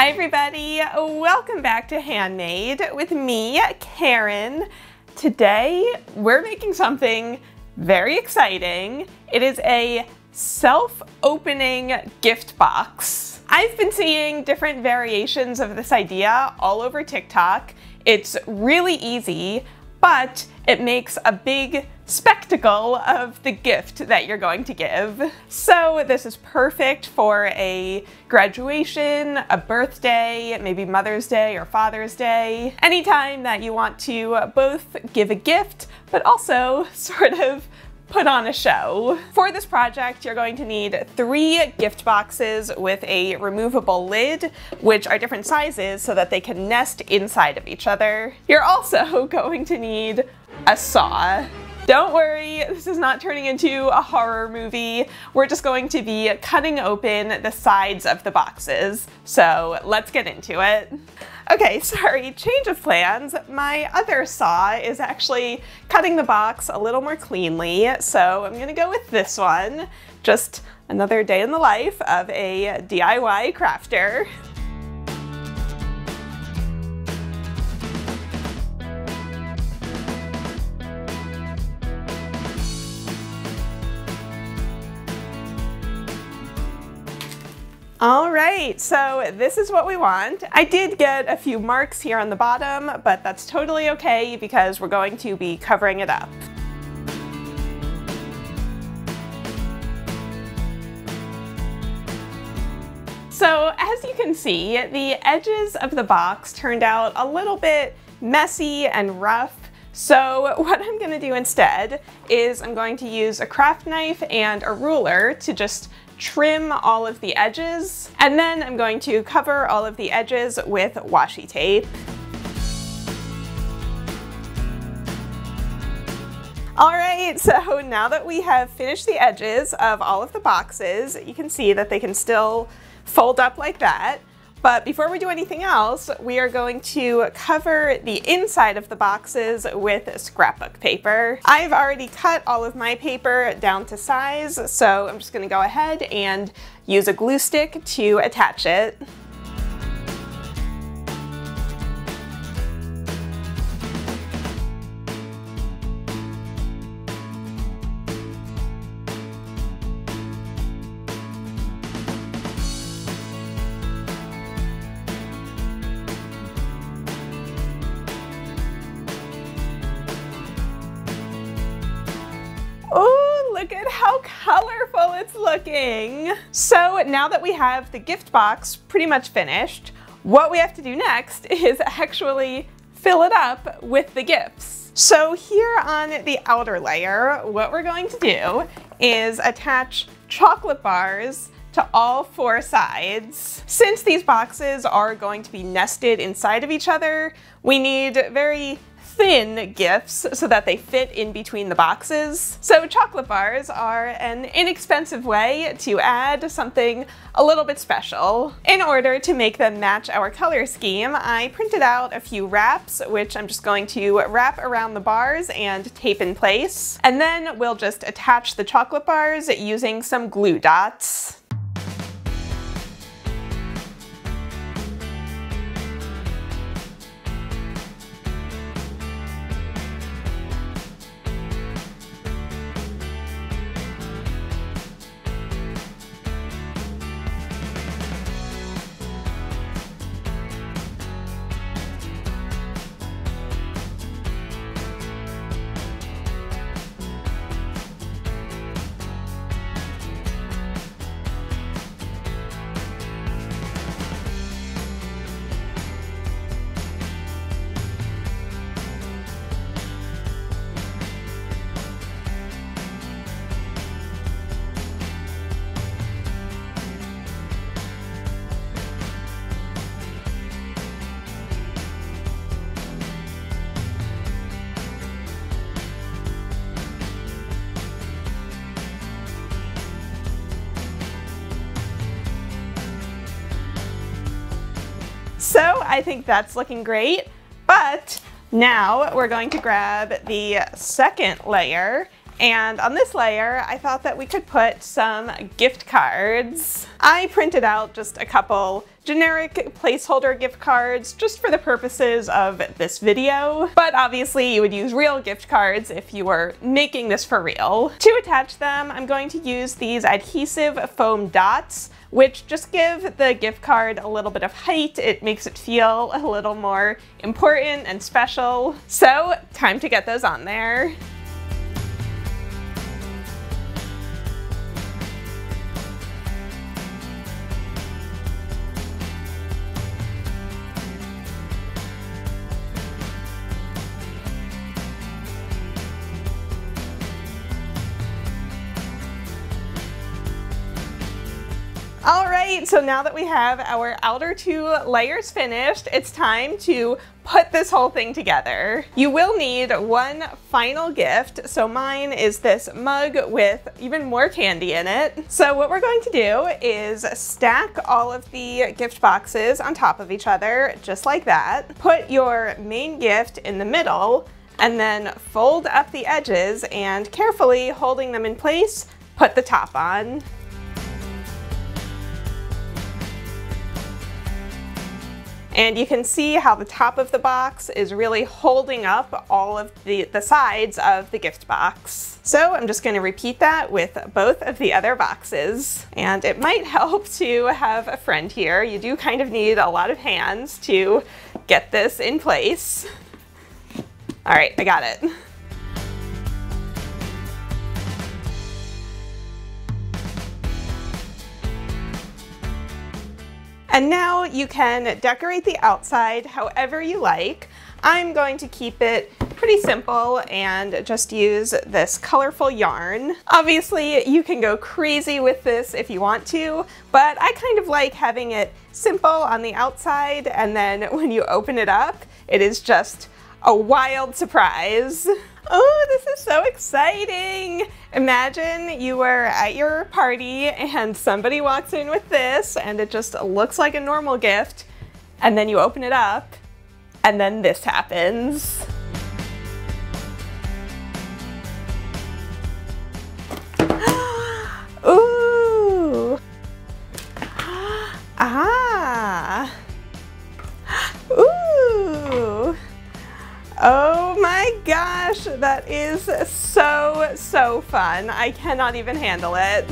Hi everybody, welcome back to Handmade with me, Karen. Today we're making something very exciting. It is a self-opening gift box. I've been seeing different variations of this idea all over TikTok. It's really easy, but it makes a big spectacle of the gift that you're going to give. So this is perfect for a graduation, a birthday, maybe Mother's Day or Father's Day. Anytime that you want to both give a gift, but also sort of put on a show. For this project, you're going to need 3 gift boxes with a removable lid, which are different sizes so that they can nest inside of each other. You're also going to need a saw. Don't worry, this is not turning into a horror movie. We're just going to be cutting open the sides of the boxes. So let's get into it. Okay, sorry, change of plans. My other saw is actually cutting the box a little more cleanly, so I'm gonna go with this one. Just another day in the life of a DIY crafter. All right, so this is what we want. I did get a few marks here on the bottom, but that's totally okay because we're going to be covering it up. So as you can see, the edges of the box turned out a little bit messy and rough. So what I'm gonna do instead is I'm going to use a craft knife and a ruler to just trim all of the edges, and then I'm going to cover all of the edges with washi tape. All right, so now that we have finished the edges of all of the boxes, you can see that they can still fold up like that. But before we do anything else, we are going to cover the inside of the boxes with scrapbook paper. I've already cut all of my paper down to size, so I'm just going to go ahead and use a glue stick to attach it. Oh, look at how colorful it's looking. So now that we have the gift box pretty much finished, what we have to do next is actually fill it up with the gifts. So here on the outer layer, what we're going to do is attach chocolate bars to all 4 sides. Since these boxes are going to be nested inside of each other, we need very thin gifts so that they fit in between the boxes. So chocolate bars are an inexpensive way to add something a little bit special. In order to make them match our color scheme, I printed out a few wraps, which I'm just going to wrap around the bars and tape in place. And then we'll just attach the chocolate bars using some glue dots. So I think that's looking great, but now we're going to grab the second layer And on this layer, I thought that we could put some gift cards. I printed out just a couple generic placeholder gift cards just for the purposes of this video, but obviously you would use real gift cards if you were making this for real. To attach them, I'm going to use these adhesive foam dots, which just give the gift card a little bit of height. It makes it feel a little more important and special. So, time to get those on there. All right, so now that we have our outer two layers finished, it's time to put this whole thing together. You will need one final gift. So mine is this mug with even more candy in it. So what we're going to do is stack all of the gift boxes on top of each other, just like that. Put your main gift in the middle, and then fold up the edges and carefully holding them in place, put the top on. And you can see how the top of the box is really holding up all of the sides of the gift box. So I'm just going to repeat that with both of the other boxes. And it might help to have a friend here. You do kind of need a lot of hands to get this in place. All right, I got it. And now you can decorate the outside however you like. I'm going to keep it pretty simple and just use this colorful yarn. Obviously, you can go crazy with this if you want to, but I kind of like having it simple on the outside, and then when you open it up, it is just a wild surprise. Oh, this is so exciting! Imagine you were at your party and somebody walks in with this and it just looks like a normal gift, and then you open it up and then this happens. Ooh! Ah! Ooh! Oh my gosh, that is so fun. I cannot even handle it.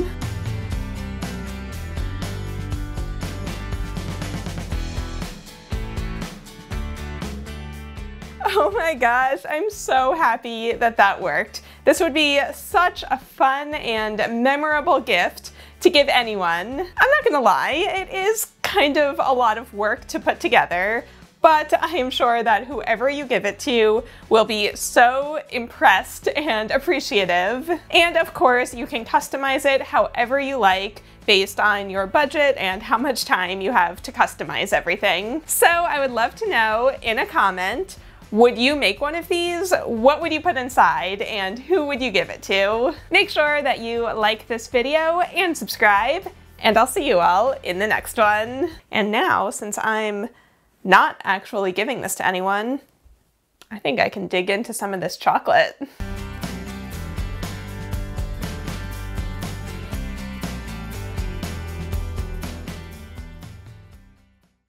Oh my gosh, I'm so happy that that worked. This would be such a fun and memorable gift to give anyone. I'm not gonna lie, it is kind of a lot of work to put together, but I am sure that whoever you give it to will be so impressed and appreciative. And of course, you can customize it however you like based on your budget and how much time you have to customize everything. So I would love to know in a comment, would you make one of these? What would you put inside and who would you give it to? Make sure that you like this video and subscribe, and I'll see you all in the next one. And now, since I'm not actually giving this to anyone, I think I can dig into some of this chocolate.